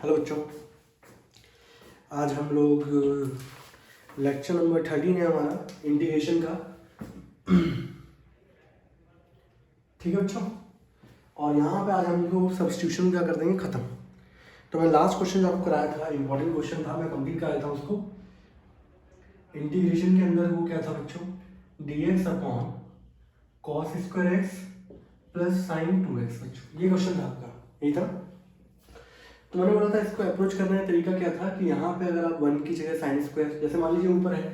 Hello बच्चों, आज हम लोग लेक्चर नंबर 13 है हमारा इंटीग्रेशन का। ठीक है बच्चों, और यहाँ पे आज हम लोग सब्स्टिट्यूशन क्या कर देंगे ख़त्म। तो मैं लास्ट क्वेश्चन जो आपको कराया था, इंपॉर्टेंट क्वेश्चन था, मैं कंप्लीट कराया था उसको। इंटीग्रेशन के अंदर वो क्या था बच्चों, dx upon cos square x plus sign 2x। बच्चों ये क्वेश्चन था आपका, यही था। तो मैंने बोला था इसको अप्रोच करने का तरीका क्या था कि यहाँ पे अगर आप 1 की जगह साइन स्क्वायर, जैसे मान लीजिए ऊपर है,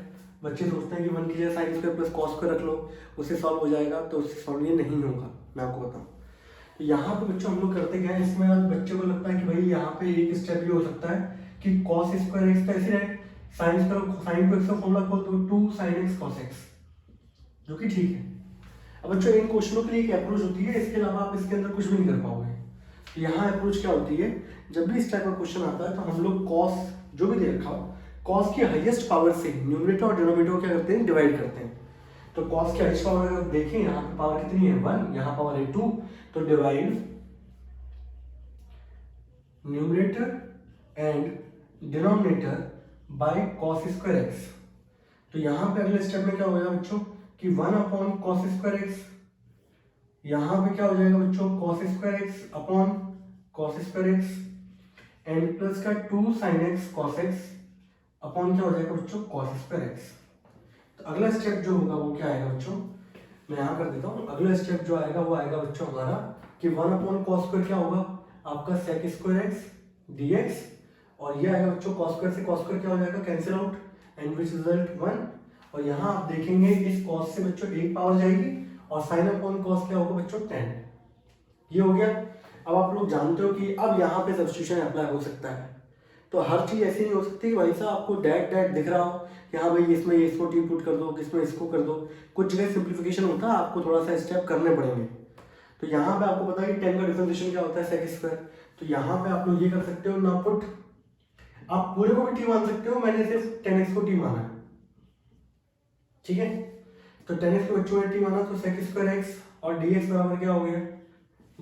बच्चे सोचते हैं कि 1 की जगह sine square plus cos square रख लो, उससे सॉल्व हो जाएगा। तो उससे सॉल्व ये नहीं होगा, मैं आपको बताऊँ। तो यहाँ पे बच्चों हम लोग करते क्या है, इसमें बच्चे को लगता है कि भाई यहाँ पे एक स्टेप ये हो सकता है कि कॉस स्क्वायर एक्स का ऐसे रहे, साइन स्क्वायर साइन को एक्स का फॉर्मूला खोल दो 2 साइन एक्स कॉस एक्स, जो कि ठीक है। अब बच्चों इन क्वेश्चनों के लिए एक अप्रोच होती है, इसके अलावा आप इसके अंदर कुछ भी नहीं कर पाओगे। तो यहाँ अप्रोच क्या होती है, जब भी इस टाइप का क्वेश्चन आता है तो हम लोग कॉस जो भी दे रखा हो, कॉस की हाईएस्ट पावर से न्यूमरेटर और डिनोमिनेटर को क्या करते हैं, डिवाइड करते हैं। तो कॉस की हाईएस्ट पावर अगर देखें, यहाँ पे पावर कितनी है 1, यहाँ पावर है 2, तो divide numerator and denominator by cos square x. तो यहाँ पे अगले स्टेप में क्या हो जाएगा बच्चों कि 1 अपॉन कॉस स्क्वायर एक्स, यहाँ पे क्या हो जाएगा बच्चों cos square x upon cos square x and plus का 2 sine x cos x upon क्या हो जाएगा बच्चों कॉस स्क्वायर एक्स। तो अगला स्टेप जो होगा वो क्या आएगा बच्चों, मैं यहाँ कर देता हूँ। अगला स्टेप जो आएगा वो आएगा बच्चों हमारा कि 1 अपॉन कॉस स्क्वायर क्या होगा आपका सेक स्क्वायर एक्स डीएक्स, और ये आएगा बच्चों कॉस स्क्वायर से कॉस स्क्वायर क्या हो जाएगा cancel out and which result 1। और यहाँ आप देखेंगे इस कॉस से बच्चों एक पावर जाएगी और साइन अपॉन कॉस क्या होगा बच्चों 10। ये हो गया। अब आप लोग जानते हो कि अब यहाँ पे सब्स्टिट्यूशन अप्लाई हो सकता है। तो हर चीज ऐसी नहीं हो सकती कि भाई साहब आपको डैट डैट दिख रहा हो कि हाँ भाई इसमें इसको टी पुट कर दो, इसमें इसको कर दो। कुछ जगह सिंप्लीफिकेशन होता है, आपको थोड़ा सा स्टेप करने पड़ेंगे। तो यहाँ पे आपको पता है कि 10 का डिफरेंशिएशन क्या होता है सेक स्क्वायर। तो यहाँ पे आप लोग ये कर सकते हो ना पुट, आप पूरे को भी टी मान सकते हो, मैंने सिर्फ 10x को टी माना है, ठीक है। तो 10x को बच्चों ने टी माना, तो सेक स्क्वायर एक्स और dx बराबर क्या हो गया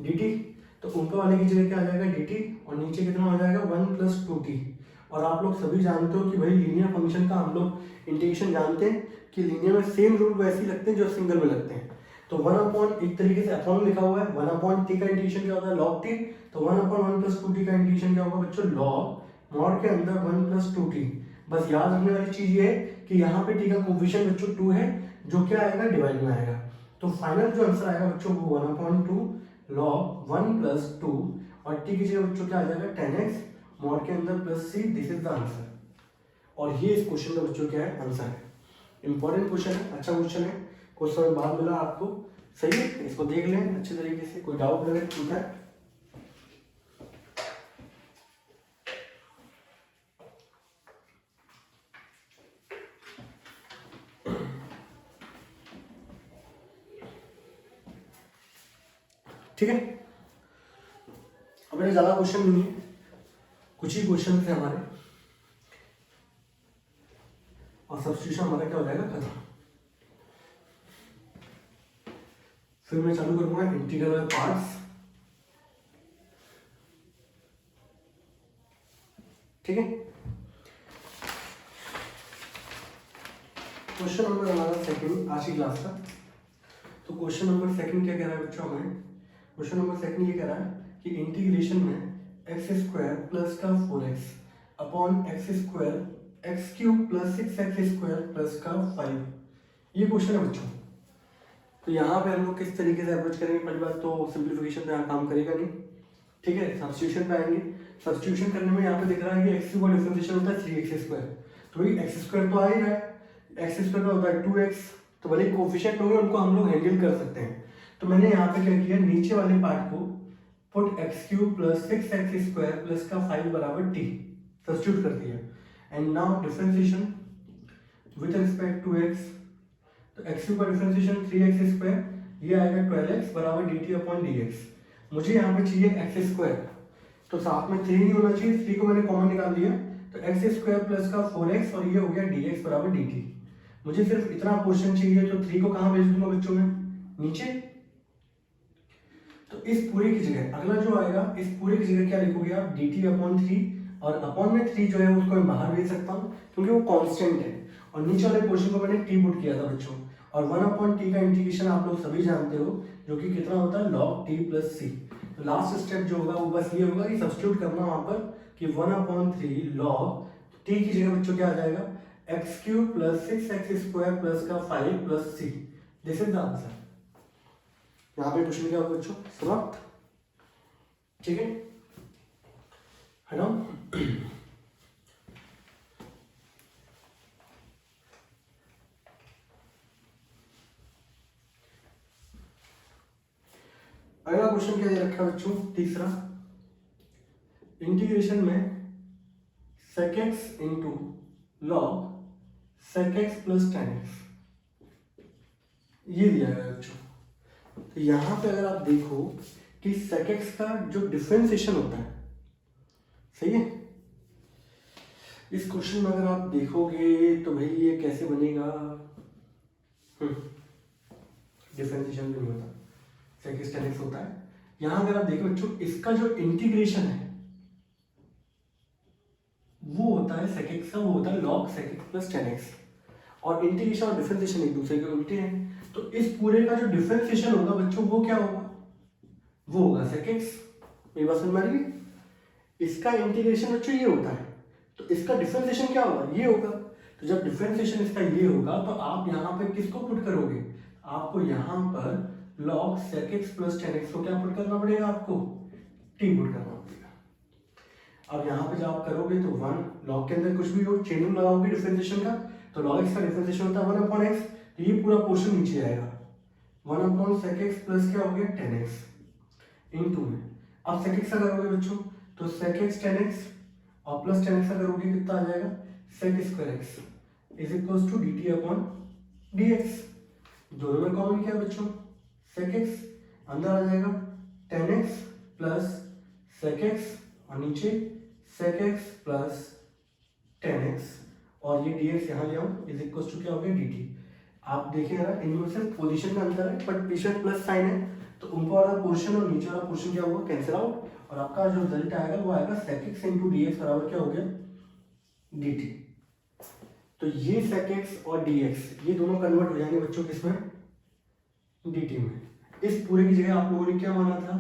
dt। तो ऊपर वाले की जगह क्या आ जाएगा dt और नीचे कितना हो जाएगा 1 प्लस 2t। और आप लोग सभी जानते हो कि भाई लीनियर फंक्शन का हम लोग इंटीग्रेशन जानते हैं कि लीनियर में सेम रूल वैसे ही लगते हैं जो सिंगल में लगते हैं। तो 1 अपॉन एक तरीके से अपॉन लिखा हुआ है, 1 अपॉन t का इंटीग्रेशन क्या होता है log t। तो 1 अपॉन 1 प्लस 2t का इंटीग्रेशन क्या होगा बच्चों log मॉड के अंदर 1 प्लस 2t। बस याद रखने वाली चीज ये है कि यहाँ पे t का कोफिशिएंट बच्चों 2 है, जो क्या आएगा डिवाइड में आएगा। तो फाइनल जो आंसर आएगा बच्चों वो 1 अपॉन 2 log 1 प्लस 2 और t की जगह बच्चों क्या आ जाएगा 10x मॉड के अंदर plus c। This is the answer. और ये इस क्वेश्चन का बच्चों क्या है आंसर है। इंपॉर्टेंट क्वेश्चन है, अच्छा क्वेश्चन है, कुछ समय बाद मिला आपको, सही है। इसको देख लें अच्छे तरीके से, कोई डाउट लगे पूछा है। ठीक है, अब मेरे ज्यादा क्वेश्चन नहीं है, कुछ ही क्वेश्चन थे हमारे, और सब्स्टिट्यूशन हमारा क्या हो जाएगा खत्म। फिर मैं चालू करूंगा इंटीग्रल पार्ट्स, ठीक है। क्वेश्चन नंबर हमारा सेकंड आज की क्लास का। तो क्वेश्चन नंबर सेकंड क्या कह रहा है बच्चों हमें, क्वेश्चन नंबर सेकंड ये कह रहा है कि इंटीग्रेशन में एक्स स्क्वायर प्लस का 4x upon x square x cube plus 6x square plus का 5, ये क्वेश्चन है बच्चों। तो यहाँ पे हम लोग किस तरीके से अप्रोच करेंगे, पहली बात तो सिंप्लीफिकेशन पे यहाँ काम करेगा नहीं, ठीक है। सब्स्टिट्यूशन पे आएंगे, सब्स्टिट्यूशन करने में यहाँ पे दिख रहा है कि एक्स क्यूब का डिफरेंशिएशन होता है 3x स्क्वायर। तो भाई एक्स स्क्वायर तो आ ही रहा है, एक्स स्क्वायर का होता है 2x, तो भले कोफिशिएंट होंगे उनको हम लोग हैंडल कर सकते हैं। तो मैंने यहाँ पे क्या किया, नीचे वाले पार्ट को put x cube plus 6x square plus का 5 बराबर t सब्स्टिट्यूट कर दिया। And now differentiation with respect to x, तो एक्स क्यूब का डिफरेंशिएशन 3x स्क्वायर, ये आएगा 12x बराबर dt अपॉन dx। मुझे यहाँ पे चाहिए एक्स स्क्वायर, तो साथ में 3 नहीं होना चाहिए, 3 को मैंने कॉमन निकाल दिया, तो एक्स स्क्वायर प्लस का 4x और ये हो गया dx बराबर dt। मुझे सिर्फ इतना पोर्शन चाहिए, तो 3 को कहाँ भेज दूंगा बच्चों में नीचे, तो इस पूरे की जगह अगला जो आएगा, इस पूरे की जगह क्या लिखोगे आप, dt/3, और अपॉन में 3 जो है उसको मैं बाहर भेज सकता हूँ क्योंकि वो कांस्टेंट है, और नीचे वाले पोर्शन को मैंने t पुट किया था बच्चों, और 1/t का इंटीग्रेशन आप लोग सभी जानते हो जो कि कितना होता है, log t + c। तो लास्ट स्टेप जो होगा वो बस ये होगा कि सब्स्टिट्यूट करना वहां पर कि 1/3 log t की जगह बच्चों क्या आ जाएगा, x³ + 6x² + 5 + c। This is the answer. यहाँ पे क्वेश्चन क्या होगा बच्चों, समाप्त। ठीक है ना। अगला क्वेश्चन क्या दे रखा है बच्चों, तीसरा, इंटीग्रेशन में sec x into log sec x + tan x, ये दिया गया है बच्चों। तो यहाँ पे अगर आप देखो कि sec x का जो डिफरेंशिएशन होता है, सही है, इस क्वेश्चन में अगर आप देखोगे तो भाई ये कैसे बनेगा, डिफरेंशिएशन भी नहीं होता, sec x tan x होता है। यहाँ अगर आप देखो बच्चों, इसका जो इंटीग्रेशन है वो होता है sec x का, वो होता है log sec x + tan x, और इंटीग्रेशन और डिफरेंशिएशन एक दूसरे के उल्टे हैं। तो इस पूरे का जो डिफरेंशिएशन होगा बच्चों वो क्या होगा, वो होगा sec x। मेरी बात समझ में आ रही है। इसका इंटीग्रेशन बच्चों ये होता है, तो इसका डिफरेंशिएशन क्या होगा, ये होगा। तो जब डिफरेंशिएशन इसका ये होगा तो आप यहाँ पे किसको पुट करोगे, आपको यहाँ पर log sec x + tan x को क्या पुट करना पड़ेगा, आपको t पुट करना पड़ेगा। अब यहाँ पे जब आप करोगे तो 1 log के अंदर कुछ भी हो, चेन रूल लगाओगे डिफरेंशिएशन का, तो log x का डिफरेंशिएशन होता है 1/x, तो ये पूरा पोर्शन नीचे आएगा, 1/sec x प्लस क्या हो गया tan x इनटू में। अब sec x का करोगे बच्चों तो sec x tan x और प्लस tan x का करोगे कितना आ जाएगा, sec² x is equals to dt/dx। दोनों में कॉमन किया बच्चों, sec x अंदर आ जाएगा tan x plus sec x और नीचे sec x plus tan x, और ये dx यहाँ ले आओ इज इक्वल्स टू क्या हो गया dt। आप देखिए ना, इनमें से पोजीशन का अंतर है बट पीछे प्लस साइन है, तो ऊपर वाला पोर्शन और नीचे वाला पोर्शन क्या होगा, कैंसिल आउट, और आपका जो रिजल्ट आएगा वो आएगा sec x इंटू dx बराबर क्या हो गया dt। तो ये sec x और dx ये दोनों कन्वर्ट हो जाएंगे बच्चों किसमें, dt में। इस पूरे की जगह आप लोगों ने क्या माना था,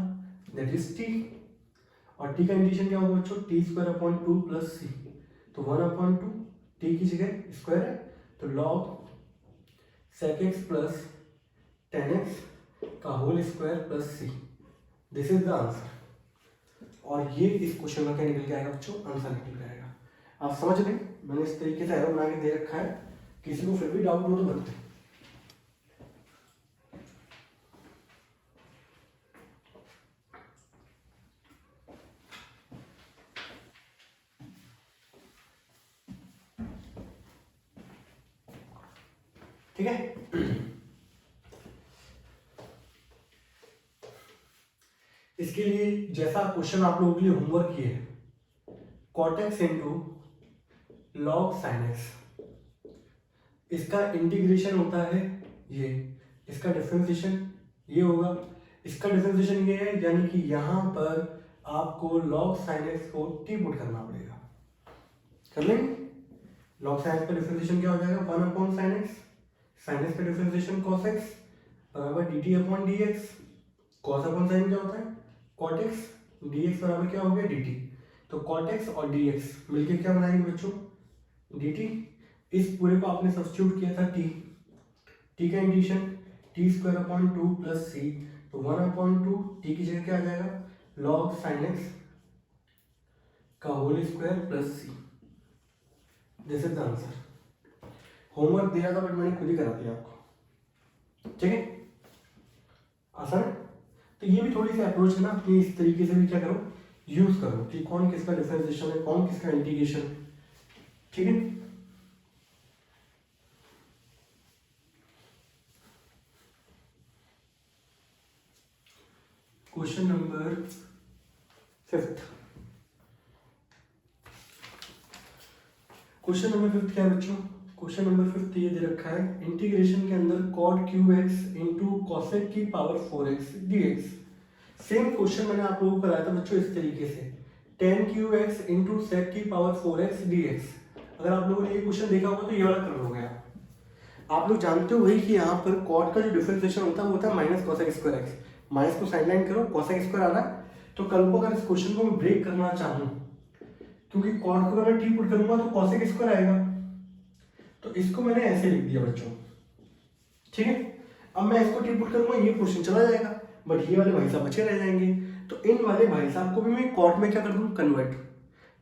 दैट इज t, और t का इंटीग्रेशन क्या होगा बच्चों, t² / 2 + c, तो 1/2 t की जगह स्क्वायर है, तो log sec x plus tan x का whole square plus c, this is the answer. और ये इस क्वेश्चन का क्या निकल के आएगा बच्चों, आंसर निकल के आएगा। आप समझ गए, मैंने इस तरीके से एरो बना के दे रखा है, किसी को फिर भी डाउट हो तो बताएं। ठीक है, इसके लिए जैसा क्वेश्चन आप लोगों के लिए होमवर्क किए है, cot x into log sin x, इसका इंटीग्रेशन होता है ये, इसका डिफरेंशिएशन ये होगा, इसका डिफरेंशिएशन ये है, यानी कि यहाँ पर आपको log sin x को t पुट करना पड़ेगा, कर लेंगे। log sin x का डिफरेंशिएशन क्या हो जाएगा, 1/sin x, sin x का डिफरेंशिएशन cos x बराबर dt/dx, cos/sin क्या होता है cot x, dx बराबर क्या हो गया dt। तो cot x और dx मिलके क्या बनाएंगे बच्चों, dt। इस पूरे को आपने सब्स्टिट्यूट किया था t का इंटीग्रेशन t² / 2 + c, तो 1/2 t की जगह क्या आ जाएगा, log sin x का whole square plus c, this is the answer. Homework दिया था बट मैंने खुद ही करा दिया आपको, ठीक है, आसान है। तो ये भी थोड़ी सी अप्रोच है ना, कि इस तरीके से भी क्या करो, यूज करो कि कौन किसका डिफरेंशिएशन है, कौन किसका इंटीग्रेशन है, ठीक है। क्वेश्चन नंबर 5, क्वेश्चन नंबर 5 क्या है बच्चों, क्वेश्चन नंबर 5 ये दे रखा है, इंटीग्रेशन के अंदर cot³ x इंटू cosec की power 4x dx। Same question मैंने आप लोगों को कराया था बच्चों इस तरीके से, tan cube x into sec की पावर 4x dx। अगर आप लोगों ने ये क्वेश्चन देखा होगा तो ये वाला कर लोगे आप लोग जानते हो वही कि यहाँ पर कॉट का जो डिफरेंशिएशन होता है वो होता है minus cosec square x. Minus को साइड लाइन करो, कोसेक स्क्वायर आ रहा है, तो कल को अगर इस क्वेश्चन को मैं ब्रेक करना चाहूँ, क्योंकि कॉट को अगर मैं टी पुट करूंगा तो कोसेक स्क्वायर आएगा, तो इसको मैंने ऐसे लिख दिया बच्चों, ठीक है। अब मैं इसको टी पुट करूंगा, ये क्वेश्चन चला जाएगा, बट ये वाले भाई साहब बचे रह जाएंगे। तो इन वाले भाई साहब को भी मैं कॉट में क्या कर दूँ, कन्वर्ट,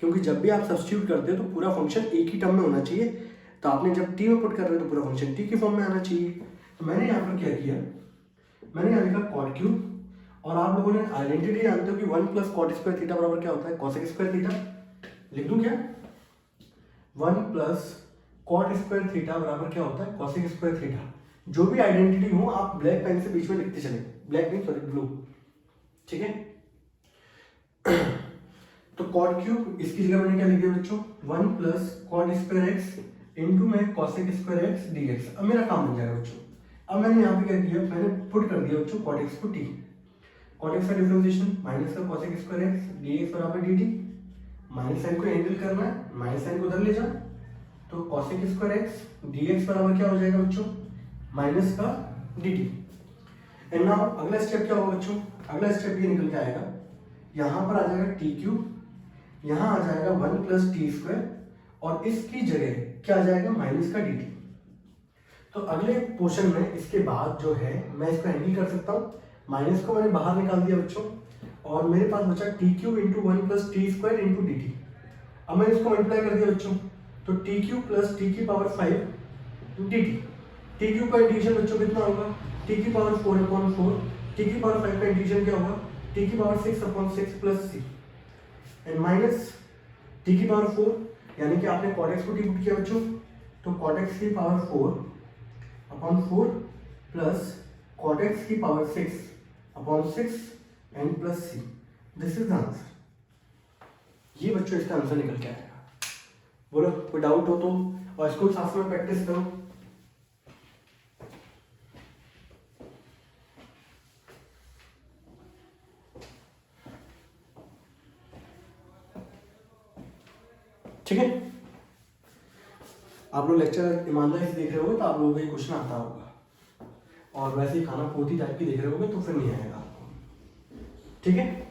क्योंकि जब भी आप सब्स्टिट्यूट करते हो तो पूरा फंक्शन एक ही टर्म में होना चाहिए। तो आपने जब टी में पुट कर रहे हो तो पूरा फंक्शन टी की फॉर्म में आना चाहिए। तो मैंने यहाँ पर क्या किया, मैंने यहाँ लिखा कॉट क्यूब, और आप लोगों ने आइडेंटिटी जानते हो कि 1 प्लस कॉट स्क्वायर थीटा बराबर क्या होता है, कॉसेक स्क्वायर थीटा। लिख दूं क्या, 1 प्लस कॉट स्क्वायर थीटा बराबर क्या होता है, कॉसेक स्क्वायर थीटा। जो भी आइडेंटिटी हो आप ब्लैक पेन से बीच में लिखते चले, ब्लैक नहीं सॉरी ब्लू, ठीक है। तो कॉट क्यूब, इसकी जगह मैंने क्या लिख दिया बच्चों, 1 plus cot square x into में कॉसेक स्क्वायर एक्स डीएक्स। अब मेरा काम बन जाएगा बच्चों। अब मैंने यहाँ पे क्या किया, मैंने पुट कर दिया बच्चों कॉट एक्स को टी, कॉट एक्स का डिफरेंशिएशन माइनस का कॉसेक स्क्वायर एक्स डीएक्स बराबर डी। माइनस साइन को एंगल करना है, माइनस साइन को उधर ले जाओ, तो कॉसेक स्क्वायर एक्स डीएक्स बराबर क्या हो जाएगा बच्चों, माइनस का dt। एंड नाउ अगला स्टेप क्या होगा बच्चों, अगला स्टेप ये निकल के आएगा, यहाँ पर आ जाएगा टी क्यूब, यहाँ आ जाएगा 1 प्लस टी स्क्वायर, और इसकी जगह क्या आ जाएगा, माइनस का dt। तो अगले पोर्शन में इसके बाद जो है मैं इसको हैंडल कर सकता हूँ, माइनस को मैंने बाहर निकाल दिया बच्चों, और मेरे पास बचा T cube into 1 plus T square into d T. अब मैंने इसको मल्टीप्लाई कर दिया बच्चों, तो टी क्यूब प्लस टी की power 5 D T. T cube का इंटीग्रेशन बच्चों कितना होगा, टी की पावर 4/4, टी की पावर 5 का इंटीग्रेशन क्या होगा, टी की power 6/6 plus c, and minus t की पावर 4, यानी कि आपने कॉट एक्स को टी पुट किया बच्चों, तो कॉट एक्स की पावर 4/4 प्लस कॉट एक्स की power 6/6 and plus c. This is the answer. ये बच्चों इसका आंसर निकल के आएगा। बोलो कोई डाउट हो तो, और इसको साथ में प्रैक्टिस करो। ठीक है, आप लोग लेक्चर ईमानदारी से देख रहे होगे तो आप लोगों को ये क्वेश्चन आता होगा, और वैसे ही खाना पोथी टाइप की देख रहे होगे तो फिर नहीं आएगा आपको, ठीक है।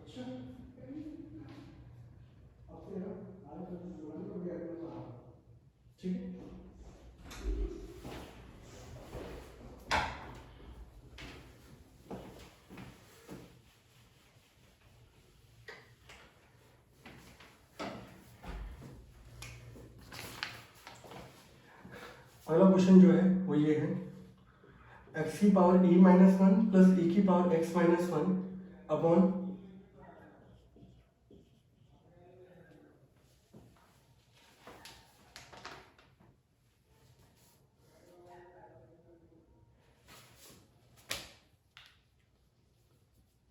अच्छा, अब से ना आगे चलते शुरू करना, तो मुझे अगले में आ, ठीक है। अगला क्वेश्चन जो है वो ये है, एक्स की power e minus 1 plus e की पावर x माइनस 1 अपॉन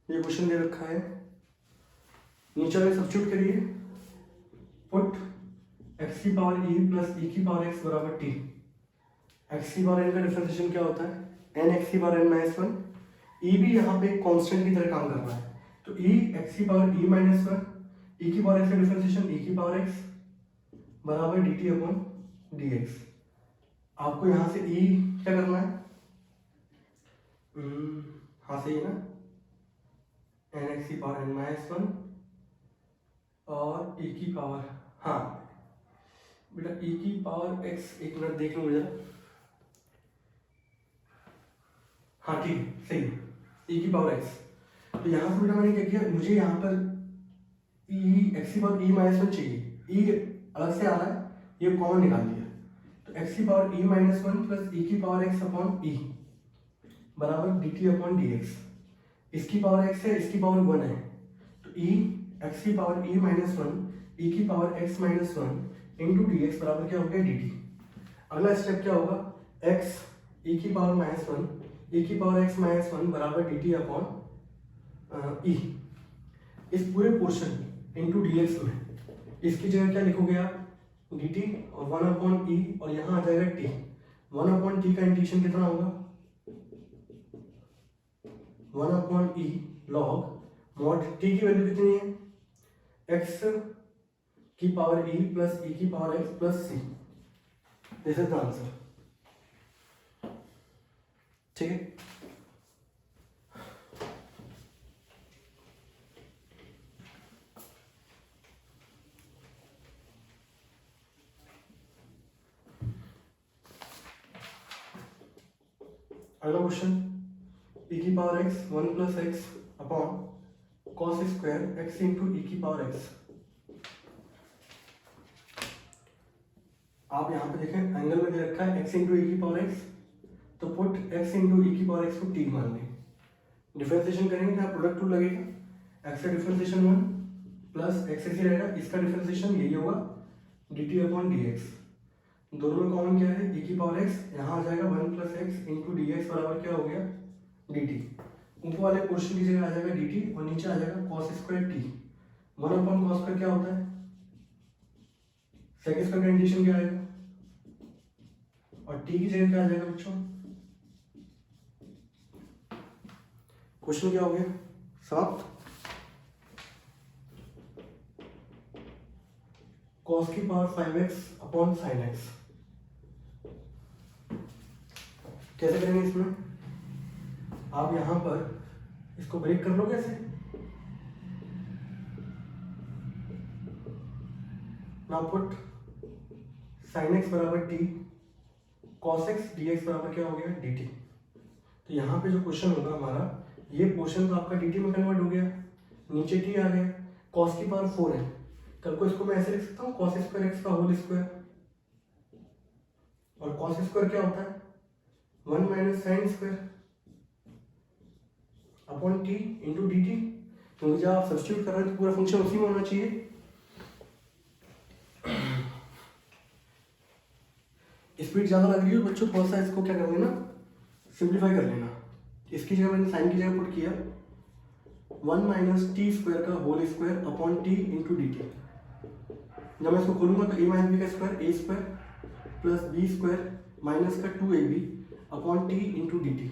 ये क्वेश्चन दे रखा है, नीचे वाले सब्स्टिट्यूट करिए, पुट x की पावर e प्लस e की पावर x बराबर t। x की पावर n का डिफरेंशिएशन क्या होता है, n x की पावर n माइनस 1। e भी यहाँ पे एक कांस्टेंट की तरह काम कर रहा है, तो e x की पावर e माइनस 1, e की पावर x का डिफरेंशिएशन e की पावर x बराबर dt अपॉन dx। आपको यहाँ से e क्या करना है, हाँ सही है ना, एन एक्स की पावर n माइनस 1 और e की पावर, हाँ बेटा e की पावर x, एक मिनट देख लो मुझे, हाँ ठीक है सही है, e की पावर x। तो यहाँ से बेटा मैंने क्या किया, मुझे यहाँ पर ई एक्स की पावर ई माइनस वन चाहिए, ई अलग से आ रहा है, ये कॉमन निकाल दिया, तो एक्स की power E minus one plus e की पावर एक्स अपॉन ई बराबर D T upon D x. इसकी पावर एक्स है, इसकी पावर वन है, तो ई एक्स की पावर ई माइनस वन ई की power x minus one into D x बराबर क्या हो गया डी टी। अगला स्टेप क्या होगा, एक्स ई की पावर माइनस वन ई की पावर एक्स माइनस वन बराबर डी टी अपॉन ई। इस पूरे पोर्शन इंटू डी एक्स में इसकी जगह क्या लिखोगे आप, डी टी और वन अपॉन ई, और यहाँ आ जाएगा टी। वन अपॉन टी का इंटीग्रेशन कितना होगा, one upon e log mod t की वैल्यू कितनी है, एक्स की पावर ई प्लस ई की power x plus c. This is the answer. ठीक है, अगला क्वेश्चन, e की power x one plus x upon cos square x into e की पावर x। आप यहाँ पे देखें एंगल में दे रखा है x इंटू ई की पावर x, तो पुट x इंटू ई की पावर x को t मान लें। डिफरेंशिएशन करेंगे तो प्रोडक्ट टू लगेगा, x का डिफरेंशिएशन वन प्लस एक्स ही रहेगा, इसका डिफरेंशिएशन यही होगा D T upon D x. दोनों में कॉमन क्या है, e की पावर x, यहाँ आ जाएगा one plus x into D x बराबर क्या हो गया डी टी। ऊपर वाले पोर्शन की जगह आ जाएगा डी टी और नीचे आ जाएगा cos square T. One upon cos square क्या होता है, सेकंड स्क्वायर का इंटीग्रेशन क्या आएगा, और टी की जगह क्या आ जाएगा बच्चों, क्वेश्चन क्या हो गया समाप्त। कॉस की power 5x upon sine x. कैसे करेंगे इसमें, आप यहां पर इसको ब्रेक कर लो कैसे, नाउ पुट साइन एक्स बराबर T cos x D x बराबर क्या हो गया डी टी। तो यहाँ पे जो क्वेश्चन होगा हमारा, ये पोर्शन तो आपका डी टी में कन्वर्ट हो गया, नीचे टी आ गया, कॉस की पावर 4 है, कल को इसको मैं ऐसे लिख सकता हूँ कॉस स्क्वायर एक्स का होल स्क्वायर, और कॉस स्क्वायर क्या होता है one minus sine square upon t into d T, क्योंकि जब आप सब्स्टिट्यूट कर रहे हैं तो पूरा फंक्शन उसी में होना चाहिए। स्पीड ज़्यादा लग रही है बच्चों, थोड़ा सा इसको क्या कर लेना, सिंप्लीफाई कर लेना। इसकी जगह मैंने साइन की जगह पुट किया वन माइनस टी स्क्वायर का whole square upon t into d t. जब मैं इसको खोलूंगा तो ए माइनस बी का square a square plus b square minus का 2ab upon t into d t.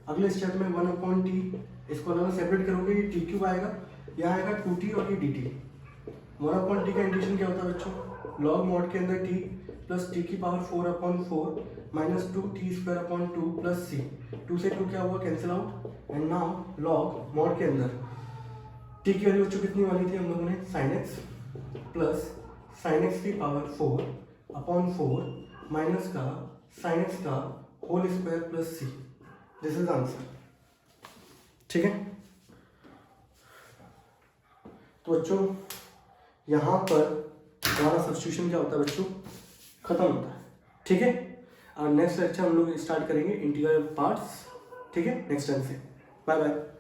अगले स्टेप में वन अपॉन टी, इसको अलग सेपरेट करोगे, ये टी क्यूब आएगा, यहाँ आएगा 2t और ये d t. One upon t का इंटीग्रेशन क्या होता है बच्चों, लॉग मॉड के अंदर टी प्लस टी की power 4 upon 4 minus 2t square upon 2 plus c. 2 से 2 क्या हुआ cancel out, and now log mod के अंदर टी की वैल्यू बच्चों कितनी वाली थी हम लोगों ने, sine x plus sine x की पावर 4 अपॉन 4 माइनस का साइन एक्स का whole square plus c. This is answer. ठीक है, तो बच्चों यहाँ पर हमारा सब्स्टिट्यूशन क्या होता है बच्चों, खत्म होता है। ठीक है, और नेक्स्ट लेक्चर हम लोग स्टार्ट करेंगे इंटीग्रल पार्ट्स। ठीक है, नेक्स्ट टाइम से बाय बाय।